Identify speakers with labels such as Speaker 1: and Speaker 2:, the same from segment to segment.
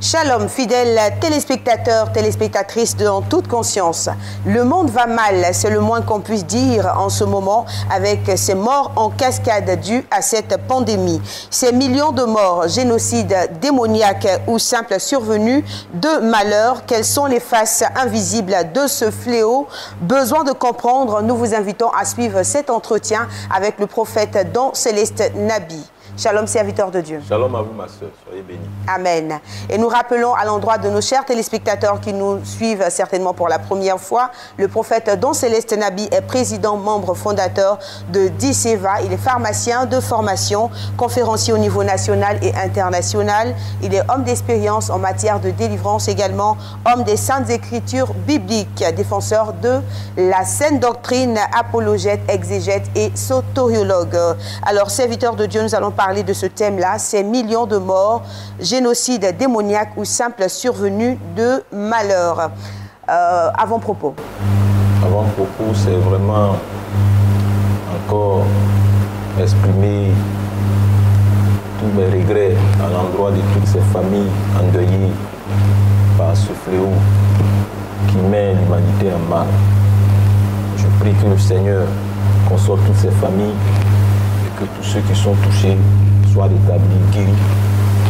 Speaker 1: Shalom, fidèles téléspectateurs, téléspectatrices de En toute conscience. Le monde va mal, c'est le moins qu'on puisse dire en ce moment avec ces morts en cascade dues à cette pandémie. Ces millions de morts, génocides démoniaques ou simples survenus de malheur, quelles sont les faces invisibles de ce fléau? Besoin de comprendre, nous vous invitons à suivre cet entretien avec le prophète Don Céleste Nabi. Shalom, serviteur de Dieu.
Speaker 2: Shalom à vous, ma soeur. Soyez bénis.
Speaker 1: Amen. Et nous rappelons à l'endroit de nos chers téléspectateurs qui nous suivent certainement pour la première fois, le prophète Don Céleste Nabi est président, membre fondateur de DICEVA. Il est pharmacien de formation, conférencier au niveau national et international. Il est homme d'expérience en matière de délivrance également, homme des saintes écritures bibliques, défenseur de la saine doctrine, apologète, exégète et soteriologue. Alors, serviteur de Dieu, nous allons parler de ce thème-là, ces millions de morts, génocide démoniaque ou simple survenue de malheur. Avant-propos.
Speaker 2: Avant-propos, c'est vraiment encore exprimer tous mes regrets à l'endroit de toutes ces familles endeuillées par ce fléau qui met l'humanité en mal. Je prie que le Seigneur console toutes ces familles, que tous ceux qui sont touchés soient rétablis, guéris,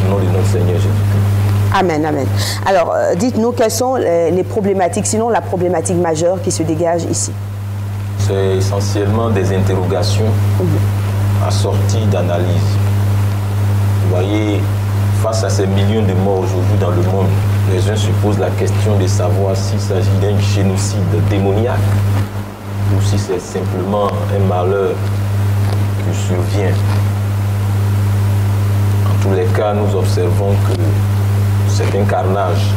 Speaker 2: au nom de notre Seigneur Jésus-Christ.
Speaker 1: Amen, amen. Alors, dites-nous quelles sont les problématiques, sinon la problématique majeure qui se dégage ici.
Speaker 2: C'est essentiellement des interrogations assorties d'analyses. Vous voyez, face à ces millions de morts aujourd'hui dans le monde, les gens se posent la question de savoir s'il s'agit d'un génocide démoniaque ou si c'est simplement un malheur survient. En tous les cas, nous observons que c'est un carnage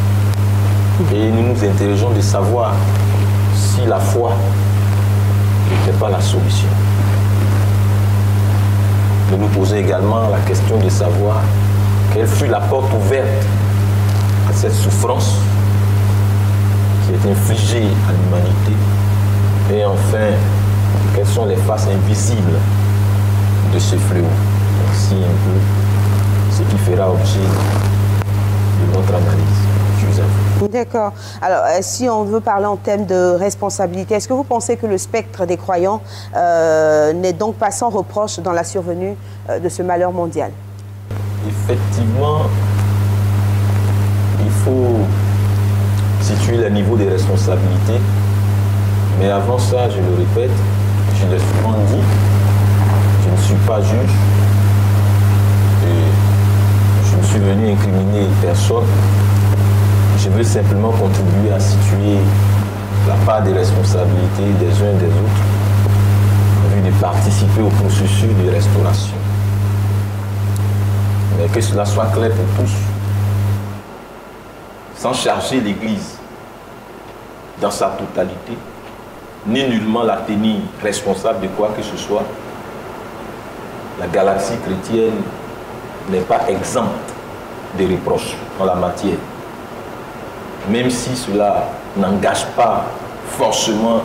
Speaker 2: et nous nous interrogeons de savoir si la foi n'était pas la solution. Nous nous posons également la question de savoir quelle fut la porte ouverte à cette souffrance qui est infligée à l'humanité et enfin, quelles sont les faces invisibles de ce fléau. Voici un peu ce qui fera objet de notre analyse. Je vous avoue.
Speaker 1: D'accord. Alors, si on veut parler en termes de responsabilité, est-ce que vous pensez que le spectre des croyants n'est donc pas sans reproche dans la survenue de ce malheur mondial?
Speaker 2: Effectivement, il faut situer le niveau des responsabilités. Mais avant ça, je le répète, je l'ai souvent dit, je ne suis pas juge et je ne suis venu incriminer personne. Je veux simplement contribuer à situer la part des responsabilités des uns et des autres en vue de participer au processus de restauration. Mais que cela soit clair pour tous, sans charger l'Église dans sa totalité, ni nullement la tenir responsable de quoi que ce soit. La galaxie chrétienne n'est pas exempte de reproches en la matière. Même si cela n'engage pas forcément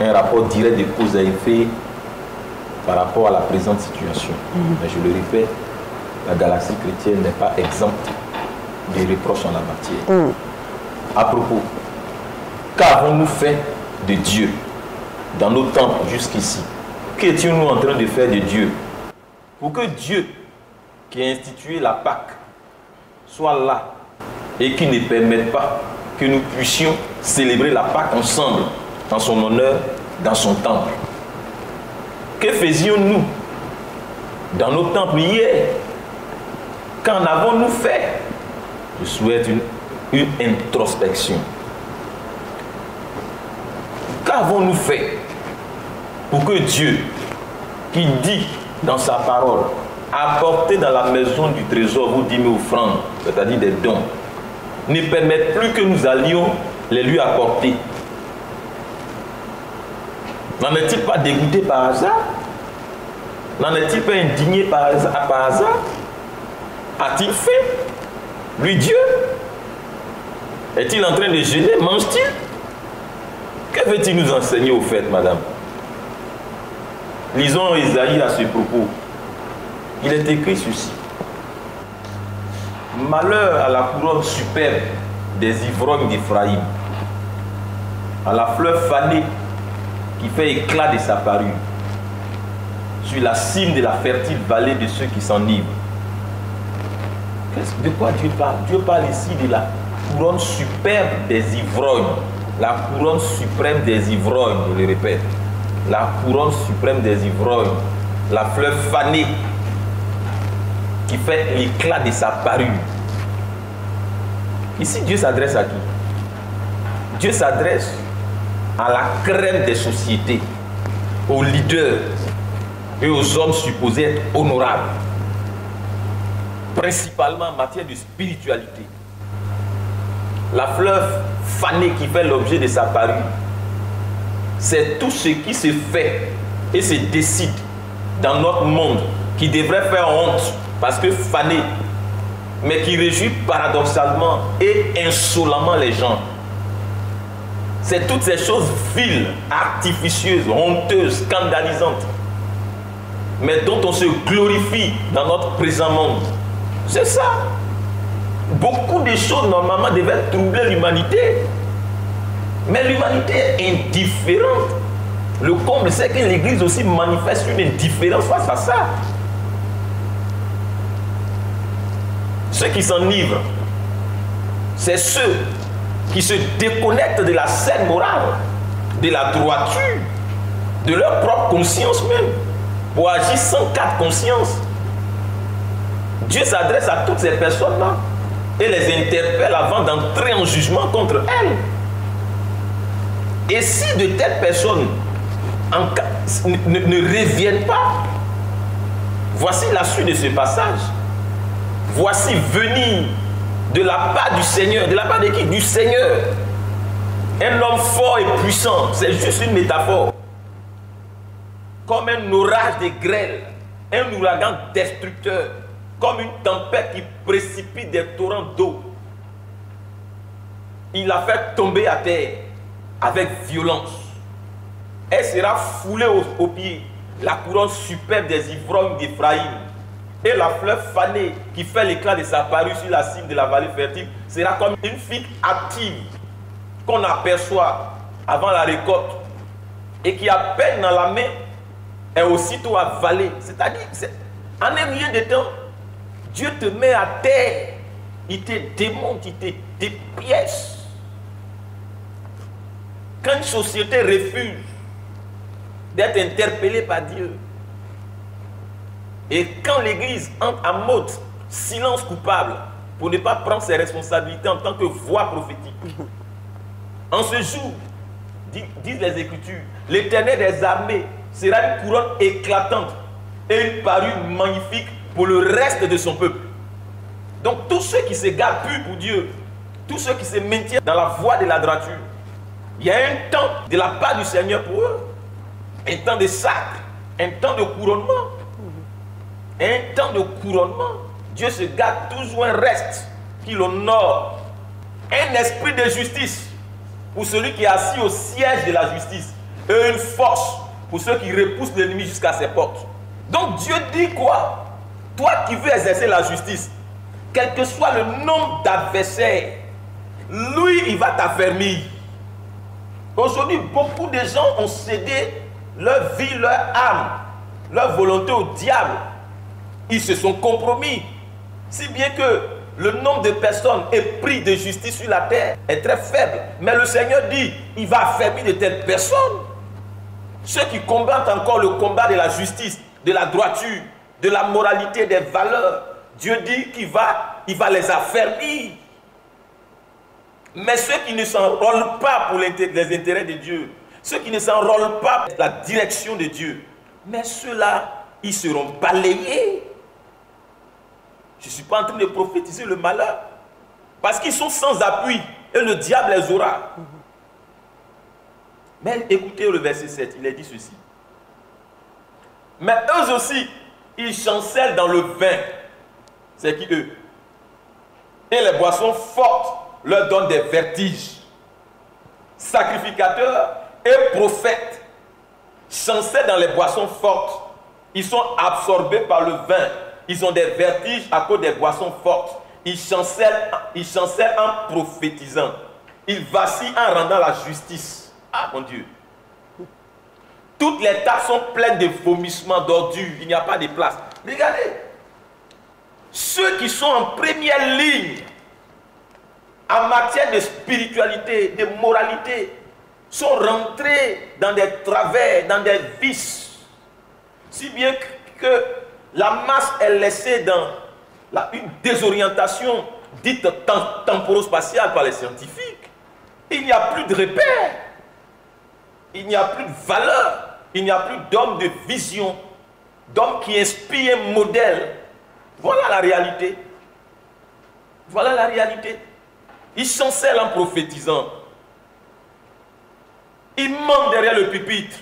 Speaker 2: un rapport direct de cause à effet par rapport à la présente situation. Mais je le répète, la galaxie chrétienne n'est pas exempte de reproches en la matière. À propos, qu'avons-nous fait de Dieu dans nos temples jusqu'ici? Qu'étions-nous en train de faire de Dieu pour que Dieu qui a institué la Pâque soit là et qui ne permette pas que nous puissions célébrer la Pâque ensemble en son honneur dans son temple? Que faisions-nous dans nos temples hier? Qu'en avons-nous fait? Je souhaite une introspection. Qu'avons-nous fait pour que Dieu, qui dit dans sa parole, apportez dans la maison du trésor vos dîmes offrandes, c'est-à-dire des dons, ne permette plus que nous allions les lui apporter? N'en est-il pas dégoûté par hasard? N'en est-il pas indigné par hasard? A-t-il fait? Lui, Dieu? Est-il en train de jeûner? Mange-t-il? Que veut-il nous enseigner au fait, madame? Lisons Isaïe à ce propos. Il est écrit ceci. Malheur à la couronne superbe des ivrognes d'Éphraïm, à la fleur fanée qui fait éclat de sa parure, sur la cime de la fertile vallée de ceux qui s'enivrent. De quoi Dieu parle? Dieu parle ici de la couronne superbe des ivrognes. La couronne suprême des ivrognes, je le répète. La couronne suprême des ivrognes. La fleur fanée qui fait l'éclat de sa parure. Ici, Dieu s'adresse à qui? Dieu s'adresse à la crème des sociétés, aux leaders et aux hommes supposés être honorables, principalement en matière de spiritualité. La fleur fanée qui fait l'objet de sa parure, c'est tout ce qui se fait et se décide dans notre monde qui devrait faire honte parce que fané, mais qui réjouit paradoxalement et insolemment les gens. C'est toutes ces choses viles, artificieuses, honteuses, scandalisantes, mais dont on se glorifie dans notre présent monde. C'est ça. Beaucoup de choses normalement devaient troubler l'humanité, mais l'humanité est indifférente. Le comble, c'est que l'Église aussi manifeste une indifférence face à ça. Ceux qui s'enivrent, c'est ceux qui se déconnectent de la saine morale, de la droiture, de leur propre conscience même, pour agir sans carte conscience. Dieu s'adresse à toutes ces personnes-là et les interpelle avant d'entrer en jugement contre elles. Et si de telles personnes ne reviennent pas, voici la suite de ce passage. Voici venir de la part du Seigneur. De la part de qui? Du Seigneur. Un homme fort et puissant. C'est juste une métaphore. Comme un orage de grêle. Un ouragan destructeur. Comme une tempête qui précipite des torrents d'eau. Il l'a fait tomber à terre avec violence. Elle sera foulée aux pieds. La couronne superbe des ivrognes d'Éphraïm et la fleur fanée qui fait l'éclat de sa parure sur la cime de la vallée fertile sera comme une figue active qu'on aperçoit avant la récolte et qui, à peine dans la main, est aussitôt avalée. C'est-à-dire, en un rien de temps, Dieu te met à terre, il te démonte, il te dépièce. Quand une société refuse d'être interpellée par Dieu, et quand l'Église entre en mode silence coupable pour ne pas prendre ses responsabilités en tant que voix prophétique, en ce jour, disent les Écritures, l'Éternel des armées sera une couronne éclatante et une parure magnifique pour le reste de son peuple. Donc tous ceux qui se gardent purs pour Dieu, tous ceux qui se maintiennent dans la voie de la droiture, il y a un temps de la part du Seigneur pour eux, un temps de sacre, un temps de couronnement. Un temps de couronnement. Dieu se garde toujours un reste qui l'honore. Un esprit de justice pour celui qui est assis au siège de la justice. Et une force pour ceux qui repoussent l'ennemi jusqu'à ses portes. Donc Dieu dit quoi? Toi qui veux exercer la justice, quel que soit le nombre d'adversaires, lui, il va t'affermir. Aujourd'hui, beaucoup de gens ont cédé leur vie, leur âme, leur volonté au diable. Ils se sont compromis, si bien que le nombre de personnes épris de justice sur la terre est très faible. Mais le Seigneur dit, il va affaiblir de telles personnes. Ceux qui combattent encore le combat de la justice, de la droiture, de la moralité, des valeurs, Dieu dit qu'il va les affermir. Mais ceux qui ne s'enrôlent pas pour les intérêts de Dieu, ceux qui ne s'enrôlent pas pour la direction de Dieu, mais ceux-là, ils seront balayés. Je ne suis pas en train de prophétiser le malheur. Parce qu'ils sont sans appui et le diable les aura. Mais écoutez le verset 7, il est dit ceci. Mais eux aussi, ils chancellent dans le vin. C'est qui eux? Et les boissons fortes leur donnent des vertiges. Sacrificateurs et prophètes chancellent dans les boissons fortes. Ils sont absorbés par le vin. Ils ont des vertiges à cause des boissons fortes. il chancelle en prophétisant. Il vacille en rendant la justice. Ah mon Dieu. Toutes les tables sont pleines de vomissements, d'ordures. Il n'y a pas de place. Regardez. Ceux qui sont en première ligne en matière de spiritualité, de moralité, sont rentrés dans des travers, dans des vices. Si bien que la masse est laissée dans une désorientation dite temporo-spatiale par les scientifiques. Il n'y a plus de repères. Il n'y a plus de valeur. Il n'y a plus d'hommes de vision, d'hommes qui inspirent un modèle. Voilà la réalité. Voilà la réalité. Ils chancellent en prophétisant. Ils mentent derrière le pupitre.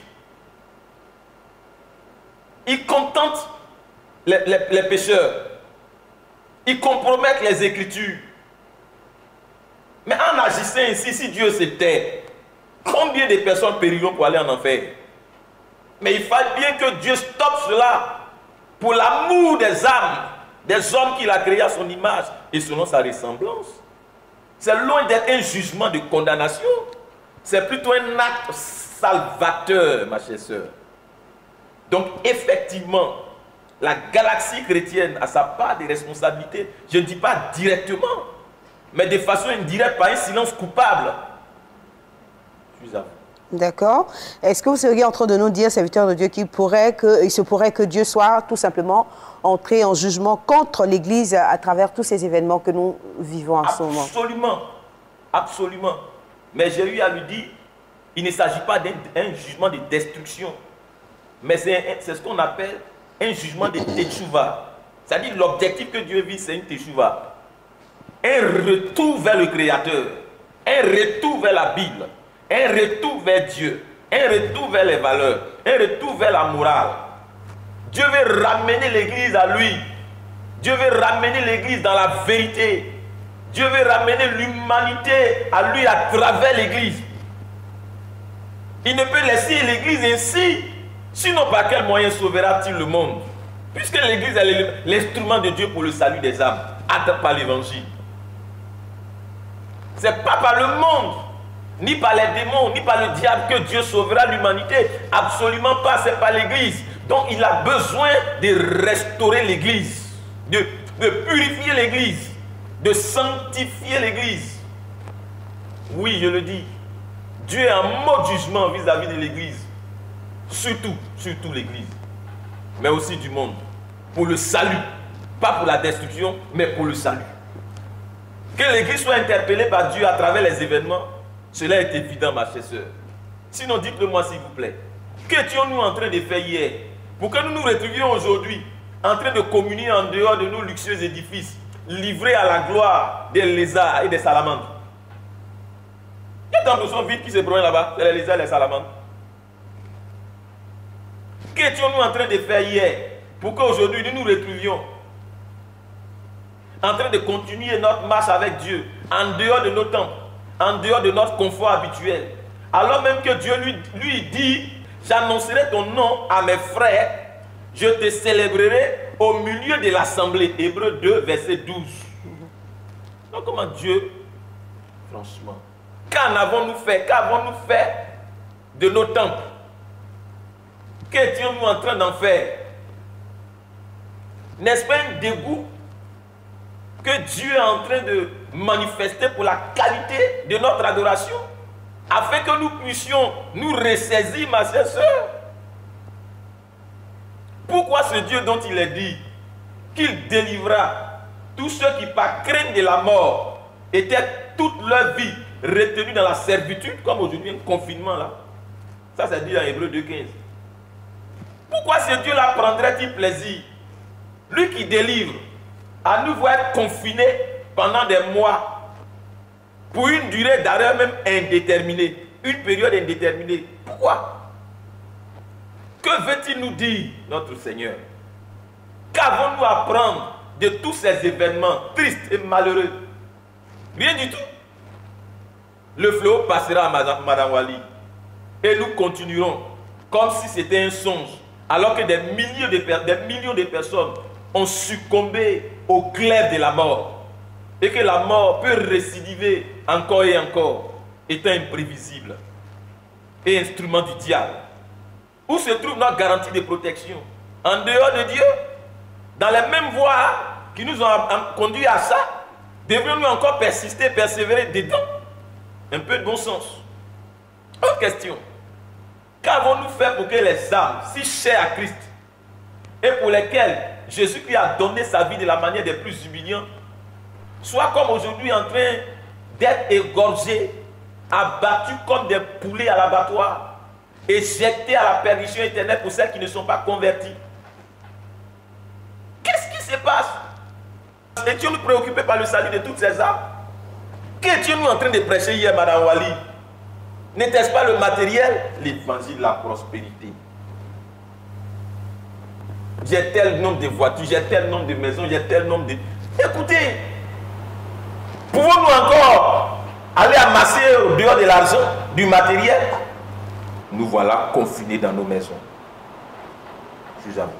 Speaker 2: Ils contentent les pécheurs. Ils compromettent les Écritures. Mais en agissant ainsi, si Dieu se tait, combien de personnes périront pour aller en enfer? Mais il fallait bien que Dieu stoppe cela pour l'amour des âmes, des hommes qu'il a créés à son image et selon sa ressemblance. C'est loin d'être un jugement de condamnation. C'est plutôt un acte salvateur, ma chère sœur. Donc, effectivement, la galaxie chrétienne a sa part de responsabilité. Je ne dis pas directement, mais de façon indirecte, par un silence coupable. Je vous avoue.
Speaker 1: D'accord. Est-ce que vous seriez en train de nous dire, serviteur de Dieu, qu'il se pourrait que Dieu soit tout simplement entré en jugement contre l'Église à travers tous ces événements que nous vivons en ce moment?
Speaker 2: Absolument. Absolument. Mais j'ai eu à lui dire, il ne s'agit pas d'un jugement de destruction, mais c'est ce qu'on appelle un jugement de teshuva. C'est-à-dire l'objectif que Dieu vise, c'est une teshuva. Un retour vers le Créateur, un retour vers la Bible, un retour vers Dieu, un retour vers les valeurs, un retour vers la morale. Dieu veut ramener l'Église à lui. Dieu veut ramener l'Église dans la vérité. Dieu veut ramener l'humanité à lui à travers l'Église. Il ne peut laisser l'Église ainsi. Sinon, par quel moyen sauvera-t-il le monde? Puisque l'Église est l'instrument de Dieu pour le salut des âmes, atteint par l'Évangile. Ce n'est pas par le monde, ni par les démons, ni par le diable que Dieu sauvera l'humanité. Absolument pas, c'est par l'Église. Donc il a besoin de restaurer l'Église, de purifier l'Église, de sanctifier l'Église. Oui, je le dis, Dieu est en mode jugement vis-à-vis de l'Église. Surtout l'Église, mais aussi du monde. Pour le salut, pas pour la destruction, mais pour le salut. Que l'Église soit interpellée par Dieu à travers les événements, cela est évident, ma chère sœur. Sinon, dites-le moi s'il vous plaît. Qu'étions-nous en train de faire hier pour que nous nous retrouvions aujourd'hui en train de communier en dehors de nos luxueux édifices, livrés à la gloire des lézards et des salamandres? Il y a tant de gens vides qui se promènent là-bas, c'est les lézards et les salamandres. Qu'étions-nous en train de faire hier pour qu'aujourd'hui nous nous retrouvions en train de continuer notre marche avec Dieu en dehors de nos temples, en dehors de notre confort habituel, alors même que Dieu lui dit: j'annoncerai ton nom à mes frères, je te célébrerai au milieu de l'assemblée. Hébreux 2, verset 12. Donc comment Dieu, franchement, qu'en avons-nous fait? Qu'avons-nous fait de nos temples? Qu'étions-nous en train d'en faire? N'est-ce pas un dégoût que Dieu est en train de manifester pour la qualité de notre adoration, afin que nous puissions nous ressaisir, ma chère sœur? Pourquoi ce Dieu dont il est dit qu'il délivra tous ceux qui par crainte de la mort étaient toute leur vie retenus dans la servitude, comme aujourd'hui un confinement là? Ça c'est dit dans Hébreux 2,15. Pourquoi ce Dieu-là prendrait-il plaisir, lui qui délivre, à nous voir être confinés pendant des mois, pour une durée d'arrêt même indéterminée, une période indéterminée? Pourquoi? Que veut-il nous dire, notre Seigneur? Qu'avons-nous à apprendre de tous ces événements tristes et malheureux? Rien du tout. Le fléau passera à Madame Wali et nous continuerons comme si c'était un songe, alors que des millions de personnes ont succombé au glaive de la mort. et que la mort peut récidiver encore et encore, étant imprévisible et instrument du diable. Où se trouve notre garantie de protection? En dehors de Dieu? Dans les mêmes voies qui nous ont conduit à ça, devrions-nous encore persister, persévérer dedans? Un peu de bon sens. Autre question. Qu'avons-nous fait pour que les âmes si chères à Christ et pour lesquelles Jésus-Christ a donné sa vie de la manière des plus humiliantes soient comme aujourd'hui en train d'être égorgées, abattues comme des poulets à l'abattoir et jetées à la perdition éternelle pour celles qui ne sont pas converties? Qu'est-ce qui se passe? Étions-nous préoccupés par le salut de toutes ces âmes? Qu'étions-nous en train de prêcher hier, Madame Wali? N'était-ce pas le matériel? L'évangile de la prospérité. J'ai tel nombre de voitures, j'ai tel nombre de maisons, j'ai tel nombre de... Écoutez, pouvons-nous encore aller amasser au dehors de l'argent, du matériel? Nous voilà confinés dans nos maisons. Je vous avoue.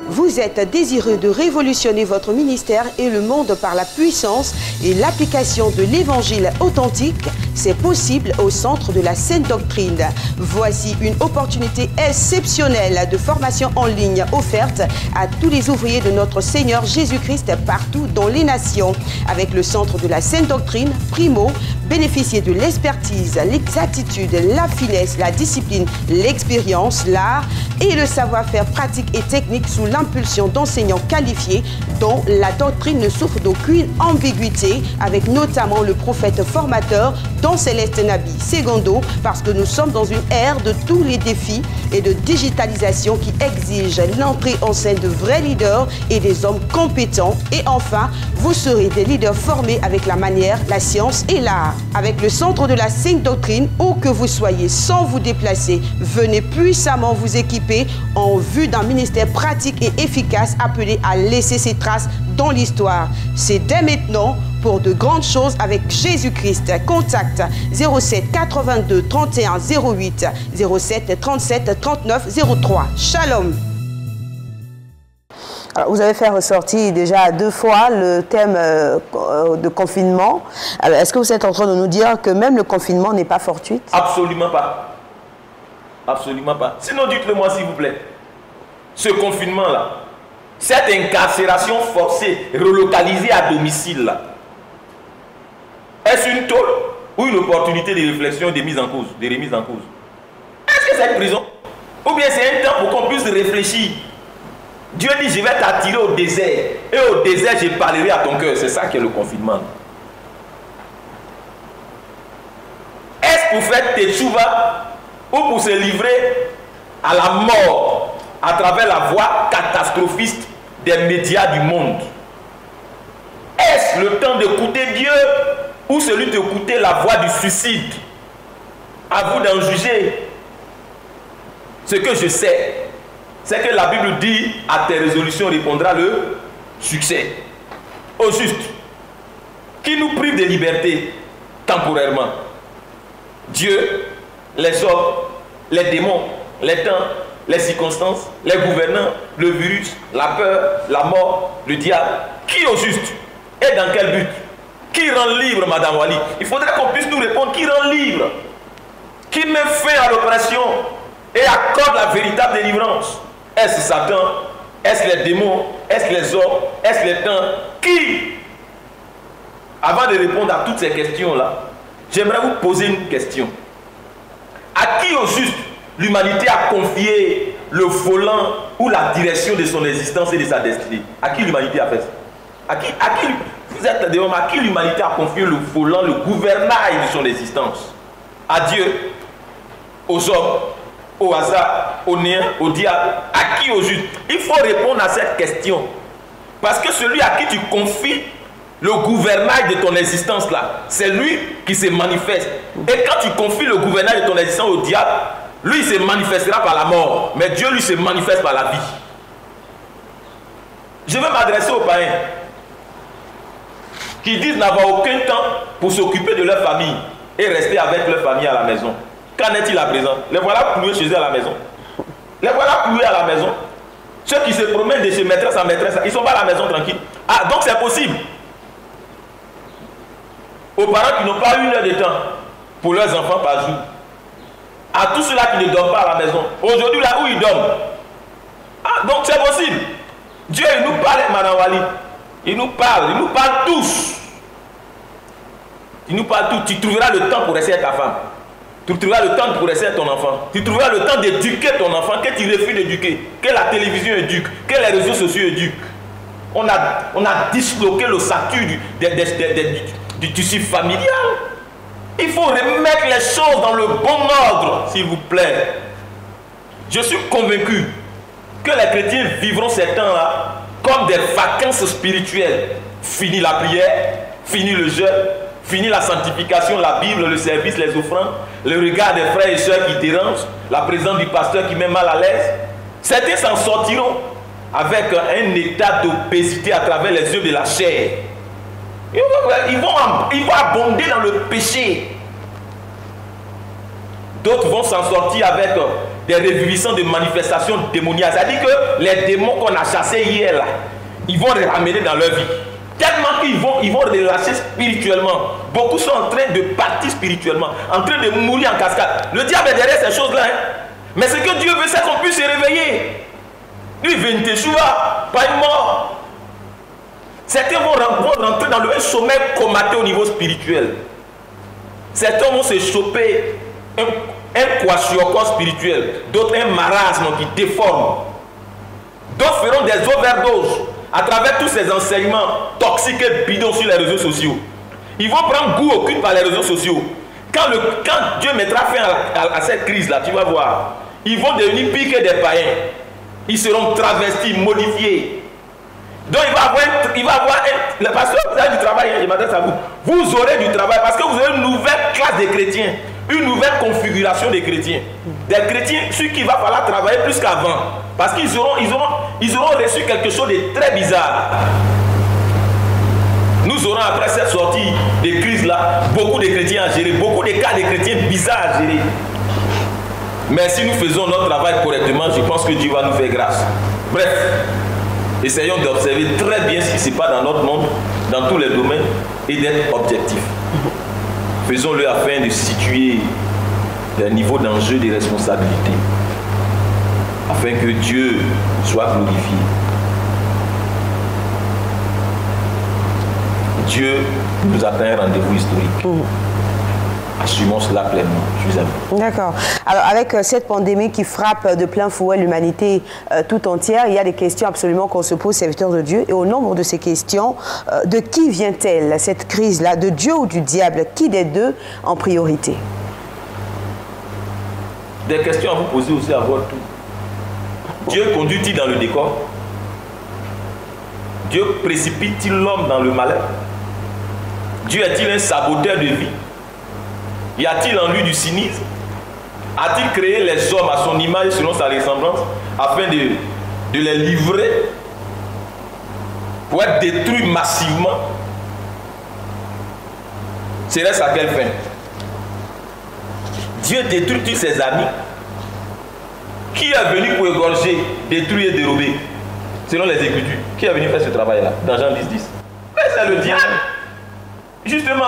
Speaker 1: Vous êtes désireux de révolutionner votre ministère et le monde par la puissance et l'application de l'évangile authentique. C'est possible au Centre de la Sainte Doctrine. Voici une opportunité exceptionnelle de formation en ligne offerte à tous les ouvriers de notre Seigneur Jésus-Christ partout dans les nations. Avec le Centre de la Sainte Doctrine, primo, bénéficiez de l'expertise, l'exactitude, la finesse, la discipline, l'expérience, l'art et le savoir-faire pratique et technique sous l'impulsion d'enseignants qualifiés dont la doctrine ne souffre d'aucune ambiguïté, avec notamment le prophète formateur Don Céleste Nabi. Secondo, parce que nous sommes dans une ère de tous les défis et de digitalisation qui exige l'entrée en scène de vrais leaders et des hommes compétents. Et enfin, vous serez des leaders formés avec la manière, la science et l'art. Avec le Centre de la Sainte Doctrine, où que vous soyez, sans vous déplacer, venez puissamment vous équiper en vue d'un ministère pratique et efficace appelé à laisser ses traces dans l'histoire. C'est dès maintenant pour de grandes choses avec Jésus-Christ. Contact 07 82 31 08 07 37 39 03. Shalom. Alors, vous avez fait ressortir déjà 2 fois le thème de confinement. Est-ce que vous êtes en train de nous dire que même le confinement n'est pas fortuit?
Speaker 2: Absolument pas. Absolument pas. Sinon, dites-le moi s'il vous plaît. Ce confinement-là, cette incarcération forcée, relocalisée à domicile, là, est-ce une tôle ou une opportunité de réflexion, de mise en cause, de remise en cause? Est-ce que c'est une prison? Ou bien c'est un temps pour qu'on puisse réfléchir? Dieu dit, je vais t'attirer au désert. Et au désert, je parlerai à ton cœur. C'est ça qui est le confinement. Est-ce pour faire teshuva ou pour se livrer à la mort à travers la voie catastrophiste des médias du monde? Est-ce le temps d'écouter Dieu ou celui d'écouter la voix du suicide? À vous d'en juger. Ce que je sais, c'est que la Bible dit, à tes résolutions répondra le succès. Au juste, qui nous prive de liberté temporairement? Dieu, les hommes, les démons, les temps, les circonstances, les gouvernants, le virus, la peur, la mort, le diable. Qui au juste? Et dans quel but? Qui rend libre, Madame Wali? Il faudrait qu'on puisse nous répondre. Qui rend libre? Qui met fin à l'oppression et accorde la véritable délivrance? Est-ce Satan? Est-ce les démons? Est-ce les hommes? Est-ce les temps? Qui? Avant de répondre à toutes ces questions-là, j'aimerais vous poser une question. À qui au juste l'humanité a confié le volant ou la direction de son existence et de sa destinée? À qui l'humanité a fait ça? À qui vous êtes des hommes, à qui l'humanité a confié le volant, le gouvernail de son existence? À Dieu? Aux hommes? Au hasard? Au néant? Au diable? À qui au juste? Il faut répondre à cette question. Parce que celui à qui tu confies le gouvernail de ton existence là, c'est lui qui se manifeste. Et quand tu confies le gouvernail de ton existence au diable, lui il se manifestera par la mort, mais Dieu lui se manifeste par la vie. Je vais m'adresser aux païens qui disent n'avoir aucun temps pour s'occuper de leur famille et rester avec leur famille à la maison. Qu'en est-il à présent? Les voilà cloués chez eux à la maison. Les voilà cloués à la maison. Ceux qui se promènent de chez maîtresse à maîtresse, ils ne sont pas à la maison tranquille. Ah, donc c'est possible. aux parents qui n'ont pas 1 heure de temps pour leurs enfants par jour, à tous ceux-là qui ne dorment pas à la maison, aujourd'hui là où ils dorment. Ah, donc c'est possible. Dieu il nous parle, Madame Wali. Il nous parle tous. Il nous parle tous. Tu trouveras le temps pour rester avec ta femme. Tu trouveras le temps pour rester avec ton enfant. Tu trouveras le temps d'éduquer ton enfant que tu refuses d'éduquer, que la télévision éduque, que les réseaux sociaux éduquent. On a disloqué le statut du tissu familial. Il faut remettre les choses dans le bon ordre, s'il vous plaît. Je suis convaincu que les chrétiens vivront ces temps-là comme des vacances spirituelles. Fini la prière, fini le jeûne, fini la sanctification, la Bible, le service, les offrandes, le regard des frères et sœurs qui dérangent, la présence du pasteur qui met mal à l'aise. Certains s'en sortiront avec un état d'obésité à travers les yeux de la chair. Ils vont abonder dans le péché. D'autres vont s'en sortir avec des revivissements de manifestations démoniaques. C'est-à-dire que les démons qu'on a chassés hier, là, ils vont les ramener dans leur vie. Tellement qu'ils vont les lâcher spirituellement. Beaucoup sont en train de partir spirituellement, en train de mourir en cascade. Le diable est derrière ces choses-là. Hein? Mais ce que Dieu veut, c'est qu'on puisse se réveiller. Lui, il veut une teshuva, pas une mort. Certains vont rentrer dans le sommeil comaté au niveau spirituel. Certains vont se choper un kwashiorkor spirituel, d'autres un marasme qui déforme. D'autres feront des overdoses à travers tous ces enseignements toxiques et bidons sur les réseaux sociaux. Ils vont prendre goût au culte par les réseaux sociaux. Quand Dieu mettra fin à cette crise-là, tu vas voir, ils vont devenir pires que des païens. Ils seront travestis, modifiés. Donc il va avoir le pasteur, vous avez du travail, je m'adresse à vous. Vous aurez du travail parce que vous aurez une nouvelle classe de chrétiens, une nouvelle configuration des chrétiens. Des chrétiens sur qui il va falloir travailler plus qu'avant. Parce qu'ils auront reçu quelque chose de très bizarre. Nous aurons après cette sortie de crise-là, beaucoup de chrétiens à gérer, beaucoup de cas de chrétiens bizarres à gérer. Mais si nous faisons notre travail correctement, je pense que Dieu va nous faire grâce. Bref. Essayons d'observer très bien ce qui se passe dans notre monde, dans tous les domaines, et d'être objectifs. Faisons-le afin de situer les niveaux d'enjeu et de responsabilité, afin que Dieu soit glorifié. Dieu nous attend un rendez-vous historique. Assumons cela pleinement. Je vous aime.
Speaker 1: D'accord. Alors, avec cette pandémie qui frappe de plein fouet l'humanité tout entière, il y a des questions absolument qu'on se pose, serviteurs de Dieu. Et au nombre de ces questions, de qui vient-elle, cette crise-là? De Dieu ou du diable? Qui des deux en priorité?
Speaker 2: Des questions à vous poser aussi à votre tour. Dieu conduit-il dans le décor? Dieu précipite-t-il l'homme dans le malheur? Dieu est-il un saboteur de vie? Y a-t-il en lui du cynisme? A-t-il créé les hommes à son image selon sa ressemblance afin de les livrer pour être détruits massivement? Serait-ce à quelle fin? Dieu détruit tous ses amis. Qui est venu pour égorger, détruire et dérober? Selon les Écritures. Qui est venu faire ce travail-là? Dans Jean 10, 10. Mais c'est le diable. Justement.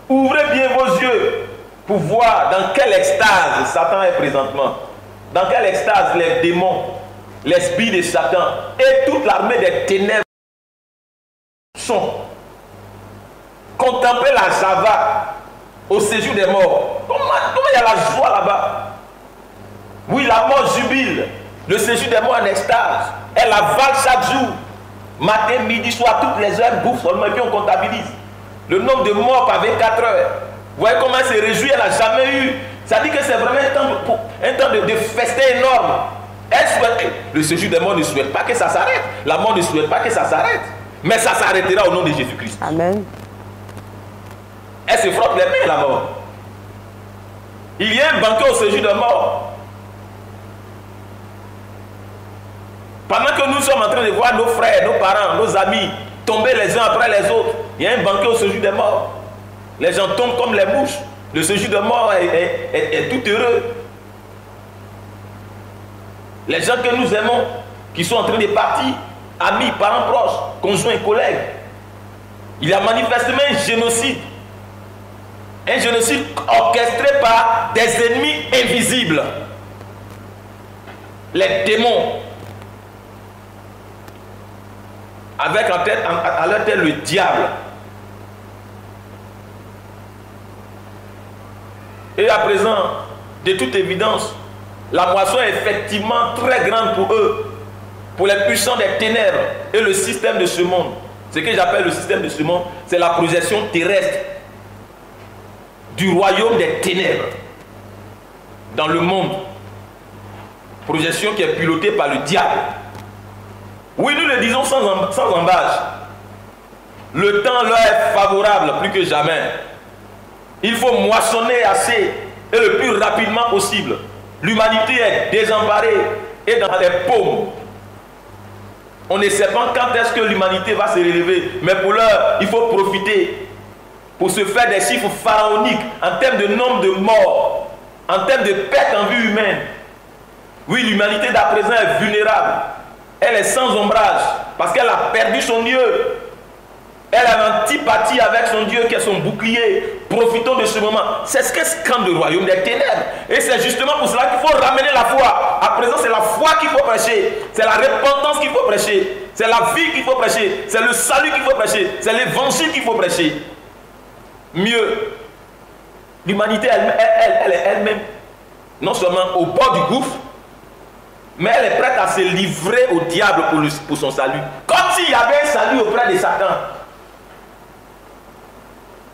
Speaker 2: Ouvrez bien vos yeux pour voir dans quelle extase Satan est présentement. Dans quelle extase les démons, l'esprit de Satan et toute l'armée des ténèbres sont. Contemplez la Java au séjour des morts. Comment il y a la joie là-bas? Oui, la mort jubile. Le séjour des morts en extase. Elle avale chaque jour. Matin, midi, soir, toutes les heures, bouffe seulement et puis on comptabilise. Le nombre de morts par 24 heures. Vous voyez comment elle se réjouit, elle n'a jamais eu. Ça dit que c'est vraiment un temps de festin énorme. Elle souhaite, le séjour des morts ne souhaite pas que ça s'arrête. La mort ne souhaite pas que ça s'arrête. Mais ça s'arrêtera au nom de Jésus-Christ.
Speaker 1: Amen.
Speaker 2: Elle se frotte les mains, la mort. Il y a un banquet au séjour des morts. Pendant que nous sommes en train de voir nos frères, nos parents, nos amis tomber les uns après les autres, il y a un banquet au séjour des morts. Les gens tombent comme les mouches. Le séjour des morts est tout heureux. Les gens que nous aimons, qui sont en train de partir, amis, parents proches, conjoints, collègues, Il y a manifestement un génocide. Un génocide orchestré par des ennemis invisibles. Les démons. Avec en tête, à leur tête le diable. Et à présent, de toute évidence, la moisson est effectivement très grande pour eux, pour les puissants des ténèbres et le système de ce monde. Ce que j'appelle le système de ce monde, c'est la projection terrestre du royaume des ténèbres dans le monde. Projection qui est pilotée par le diable. Oui, nous le disons sans embâche. Le temps leur est favorable plus que jamais. Il faut moissonner assez et le plus rapidement possible. L'humanité est désemparée et dans les paumes. On ne sait pas quand est-ce que l'humanité va se relever. Mais pour l'heure, il faut profiter pour se faire des chiffres pharaoniques en termes de nombre de morts, en termes de pertes en vie humaine. Oui, l'humanité d'à présent est vulnérable. Elle est sans ombrage parce qu'elle a perdu son Dieu. Elle a l'antipathie avec son Dieu qui est son bouclier. Profitons de ce moment. C'est ce qu'est scande le royaume des ténèbres. Et c'est justement pour cela qu'il faut ramener la foi. À présent, c'est la foi qu'il faut prêcher. C'est la repentance qu'il faut prêcher. C'est la vie qu'il faut prêcher. C'est le salut qu'il faut prêcher. C'est l'évangile qu'il faut prêcher. Mieux, l'humanité elle est elle-même non seulement au bord du gouffre, mais elle est prête à se livrer au diable pour son salut. Comme s'il y avait un salut auprès de Satan.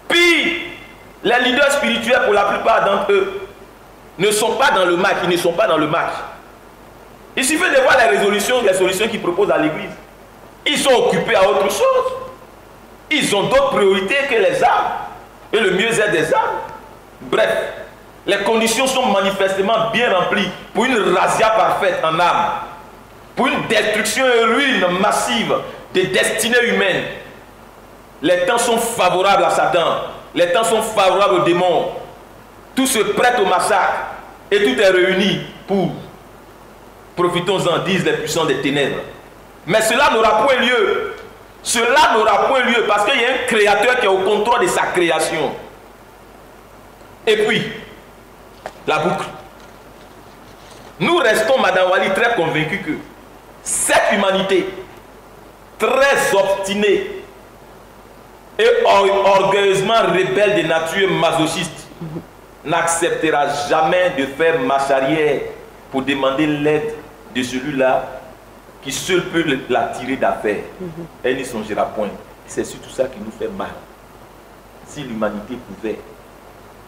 Speaker 2: Puis, les leaders spirituels, pour la plupart d'entre eux, ne sont pas dans le match. Ils ne sont pas dans le match. Il suffit de voir les solutions qu'ils proposent à l'église. Ils sont occupés à autre chose. Ils ont d'autres priorités que les âmes et le mieux-être des âmes. Bref, les conditions sont manifestement bien remplies pour une razzia parfaite en âme, pour une destruction et ruine massive des destinées humaines. Les temps sont favorables à Satan. Les temps sont favorables aux démons. Tout se prête au massacre. Et tout est réuni pour, profitons-en, disent les puissants des ténèbres. Mais cela n'aura point lieu. Cela n'aura point lieu parce qu'il y a un créateur qui est au contrôle de sa création. Et puis, la boucle. Nous restons, Madame Wali, très convaincus que cette humanité, très obstinée, et orgueilleusement rebelle de nature masochiste, n'acceptera jamais de faire marche arrière pour demander l'aide de celui-là qui seul peut la tirer d'affaire. Elle n'y songera point. C'est surtout ça qui nous fait mal. Si l'humanité pouvait,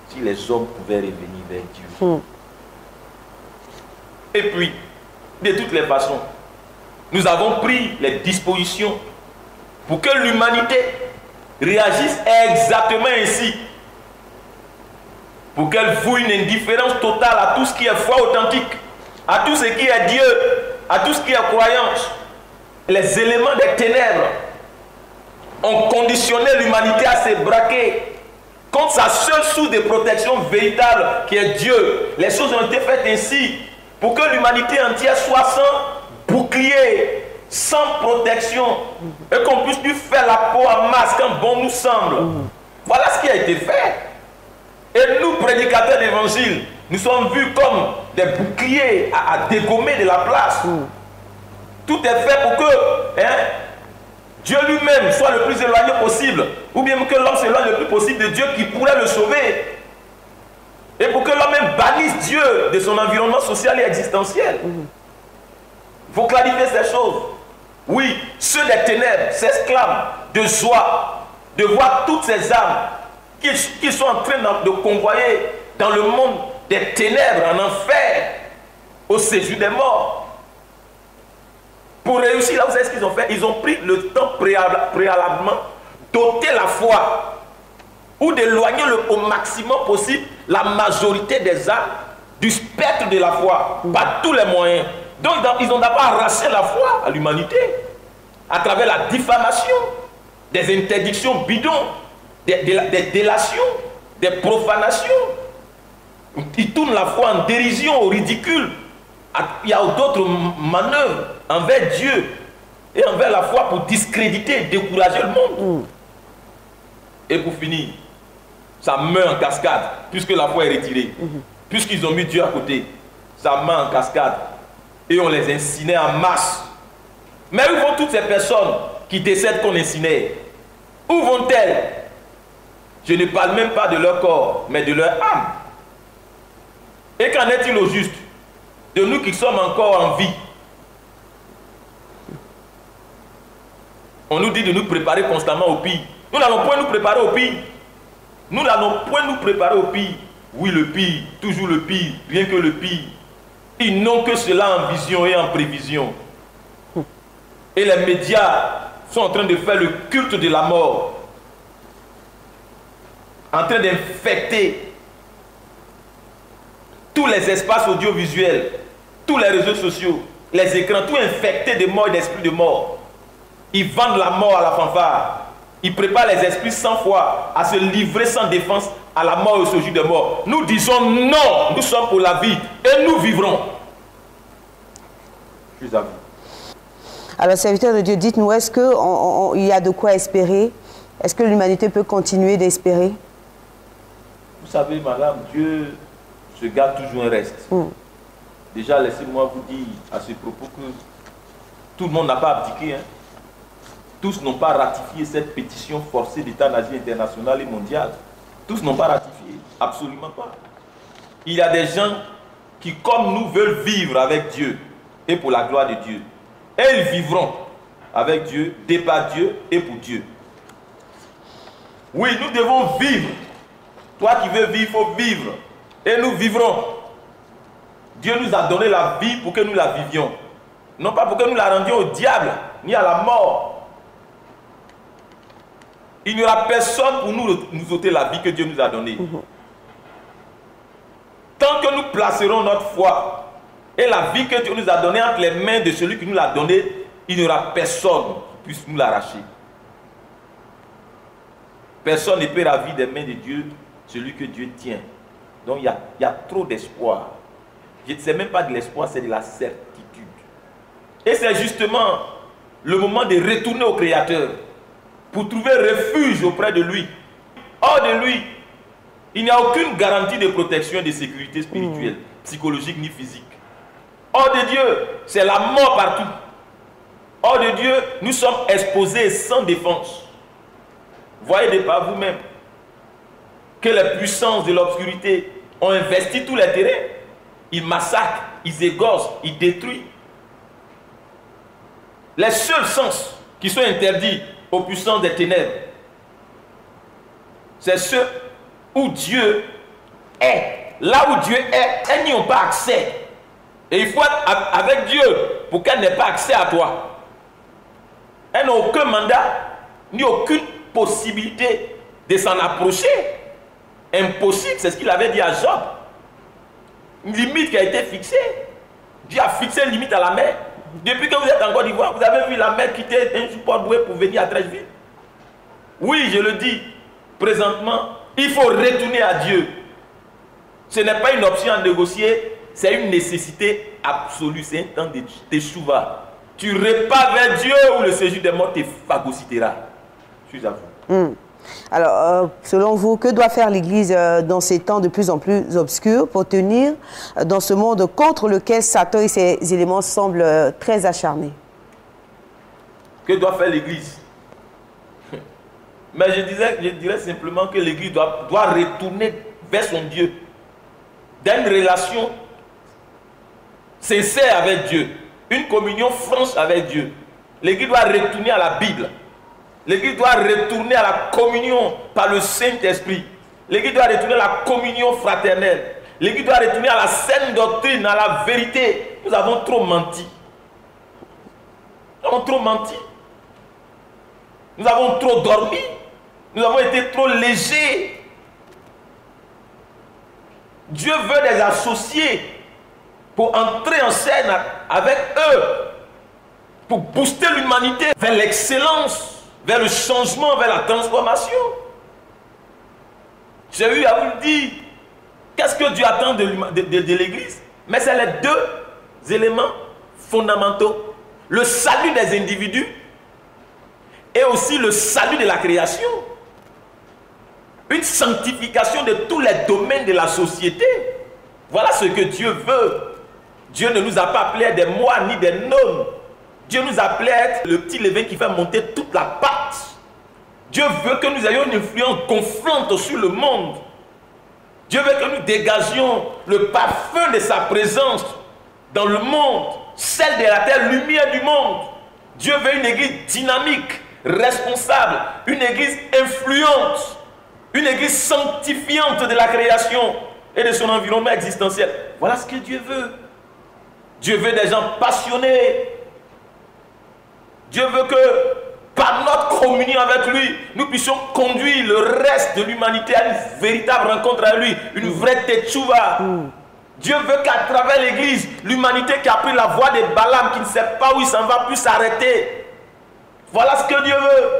Speaker 2: si les hommes pouvaient revenir vers Dieu. Et puis, de toutes les façons, nous avons pris les dispositions pour que l'humanité réagissent exactement ainsi, pour qu'elle voue une indifférence totale à tout ce qui est foi authentique, à tout ce qui est Dieu, à tout ce qui est croyance. Les éléments des ténèbres ont conditionné l'humanité à se braquer contre sa seule source de protection véritable qui est Dieu. Les choses ont été faites ainsi pour que l'humanité entière soit sans bouclier, sans protection, et qu'on puisse lui faire la peau en masse quand bon nous semble. Voilà ce qui a été fait. Et nous, prédicateurs d'évangile, nous sommes vus comme des boucliers à dégommer de la place. Tout est fait pour que Dieu lui-même soit le plus éloigné possible, ou bien que l'homme s'éloigne le plus possible de Dieu qui pourrait le sauver. Et pour que l'homme même bannisse Dieu de son environnement social et existentiel. Il faut clarifier ces choses. Oui, ceux des ténèbres s'exclament de joie de voir toutes ces âmes qui sont en train de convoyer dans le monde des ténèbres, en enfer, au séjour des morts. Pour réussir, là, vous savez ce qu'ils ont fait? Ils ont pris le temps préalablement d'ôter la foi ou d'éloigner au maximum possible la majorité des âmes du spectre de la foi, par tous les moyens. Donc ils ont d'abord arraché la foi à l'humanité à travers la diffamation, des interdictions bidons, des délations, des profanations. Ils tournent la foi en dérision, au ridicule. Il y a d'autres manœuvres envers Dieu et envers la foi pour discréditer et décourager le monde. Et pour finir, ça meurt en cascade, puisque la foi est retirée. Puisqu'ils ont mis Dieu à côté, ça meurt en cascade. Et on les incinère en masse. Mais où vont toutes ces personnes qui décèdent qu'on incinère? Où vont-elles? Je ne parle même pas de leur corps, mais de leur âme. Et qu'en est-il au juste de nous qui sommes encore en vie? On nous dit de nous préparer constamment au pire. Nous n'allons point nous préparer au pire. Nous n'allons point nous préparer au pire. Oui, le pire, toujours le pire, rien que le pire. Ils n'ont que cela en vision et en prévision. Et les médias sont en train de faire le culte de la mort. En train d'infecter tous les espaces audiovisuels, tous les réseaux sociaux, les écrans, tout infecté de mort et d'esprit de mort. Ils vendent la mort à la fanfare. Ils préparent les esprits 100 fois à se livrer sans défense à la mort et au séjour de mort. Nous disons non, nous sommes pour la vie et nous vivrons. Je vous avoue.
Speaker 1: Alors, serviteur de Dieu, dites-nous, est-ce qu'il y a de quoi espérer? Est-ce que l'humanité peut continuer d'espérer?
Speaker 2: Vous savez, madame, Dieu se garde toujours un reste. Déjà, laissez-moi vous dire à ce propos que tout le monde n'a pas abdiqué. Tous n'ont pas ratifié cette pétition forcée d'euthanasie internationale et mondiale. Tous n'ont pas ratifié, absolument pas. Il y a des gens qui, comme nous, veulent vivre avec Dieu et pour la gloire de Dieu. Et ils vivront avec Dieu, par Dieu et pour Dieu. Oui, nous devons vivre. Toi qui veux vivre, il faut vivre. Et nous vivrons. Dieu nous a donné la vie pour que nous la vivions. Non pas pour que nous la rendions au diable, ni à la mort. Il n'y aura personne pour nous ôter la vie que Dieu nous a donnée. Tant que nous placerons notre foi et la vie que Dieu nous a donnée entre les mains de celui qui nous l'a donnée, il n'y aura personne qui puisse nous l'arracher. Personne ne peut ravir des mains de Dieu celui que Dieu tient. Donc il y a trop d'espoir. Ce n'est même pas de l'espoir, c'est de la certitude. Et c'est justement le moment de retourner au Créateur pour trouver refuge auprès de lui. Hors de lui, il n'y a aucune garantie de protection et de sécurité spirituelle, psychologique ni physique. Hors de Dieu, c'est la mort partout. Hors de Dieu, nous sommes exposés sans défense. Voyez de par vous-même que les puissances de l'obscurité ont investi tous les terrains. Ils massacrent, ils égorgent, ils détruisent. Les seuls sens qui sont interdits aux puissances des ténèbres, c'est ceux où Dieu est. Là où Dieu est, elles n'y ont pas accès. Et il faut être avec Dieu pour qu'elles n'aient pas accès à toi. Elles n'ont aucun mandat, ni aucune possibilité de s'en approcher. Impossible, c'est ce qu'il avait dit à Job. Une limite qui a été fixée. Dieu a fixé une limite à la mer. Depuis que vous êtes en Côte d'Ivoire, vous avez vu la mer quitter un support doué pour venir à Trècheville. Oui, je le dis, présentement, il faut retourner à Dieu. Ce n'est pas une option à négocier, c'est une nécessité absolue. C'est un temps de teshuva. Tu repars vers Dieu ou le séjour des morts te phagocytera. Je suis à vous.
Speaker 1: Alors, selon vous, que doit faire l'Église dans ces temps de plus en plus obscurs pour tenir dans ce monde contre lequel Satan et ses éléments semblent très acharnés?
Speaker 2: Que doit faire l'Église? Mais je dirais simplement que l'Église doit retourner vers son Dieu, dans une relation sincère avec Dieu, une communion franche avec Dieu. L'Église doit retourner à la Bible. L'Église doit retourner à la communion par le Saint-Esprit. L'Église doit retourner à la communion fraternelle. L'Église doit retourner à la saine doctrine, à la vérité. Nous avons trop menti. Nous avons trop menti. Nous avons trop dormi. Nous avons été trop légers. Dieu veut des associés pour entrer en scène avec eux, pour booster l'humanité vers l'excellence, vers le changement, vers la transformation. J'ai eu à vous le dire. Qu'est-ce que Dieu attend de l'Église? Mais c'est les deux éléments fondamentaux. Le salut des individus et aussi le salut de la création. une sanctification de tous les domaines de la société. Voilà ce que Dieu veut. Dieu ne nous a pas appelés à des moines ni des nonnes. Dieu nous a appelés à être le petit levain qui fait monter toute la pâte. Dieu veut que nous ayons une influence gonflante sur le monde. Dieu veut que nous dégagions le parfum de sa présence dans le monde, celle de la terre, lumière du monde. Dieu veut une église dynamique, responsable, une église influente, une église sanctifiante de la création et de son environnement existentiel. Voilà ce que Dieu veut. Dieu veut des gens passionnés. Dieu veut que par notre communion avec lui, nous puissions conduire le reste de l'humanité à une véritable rencontre avec lui, une vraie Teshuvah. Dieu veut qu'à travers l'église, l'humanité qui a pris la voie de Balaam, qui ne sait pas où il s'en va, puisse s'arrêter. Voilà ce que Dieu veut.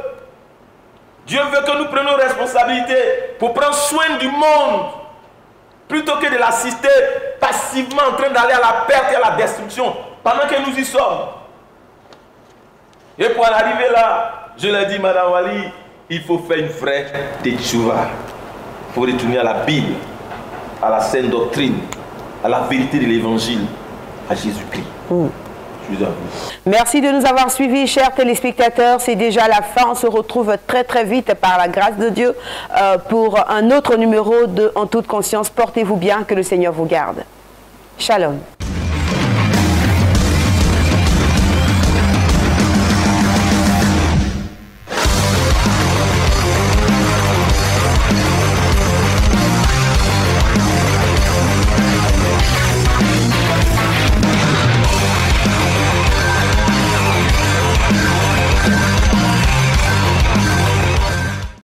Speaker 2: Dieu veut que nous prenions responsabilité pour prendre soin du monde, plutôt que de l'assister passivement en train d'aller à la perte et à la destruction, pendant que nous y sommes. Et pour en arriver là, je l'ai dit, Madame Wali, il faut faire une vraie Teshuvah. Il faut retourner à la Bible, à la sainte doctrine, à la vérité de l'évangile, à Jésus-Christ. Je vous en prie.
Speaker 1: Merci de nous avoir suivis, chers téléspectateurs. C'est déjà la fin. On se retrouve très très vite par la grâce de Dieu pour un autre numéro de En toute conscience. Portez-vous bien, que le Seigneur vous garde. Shalom.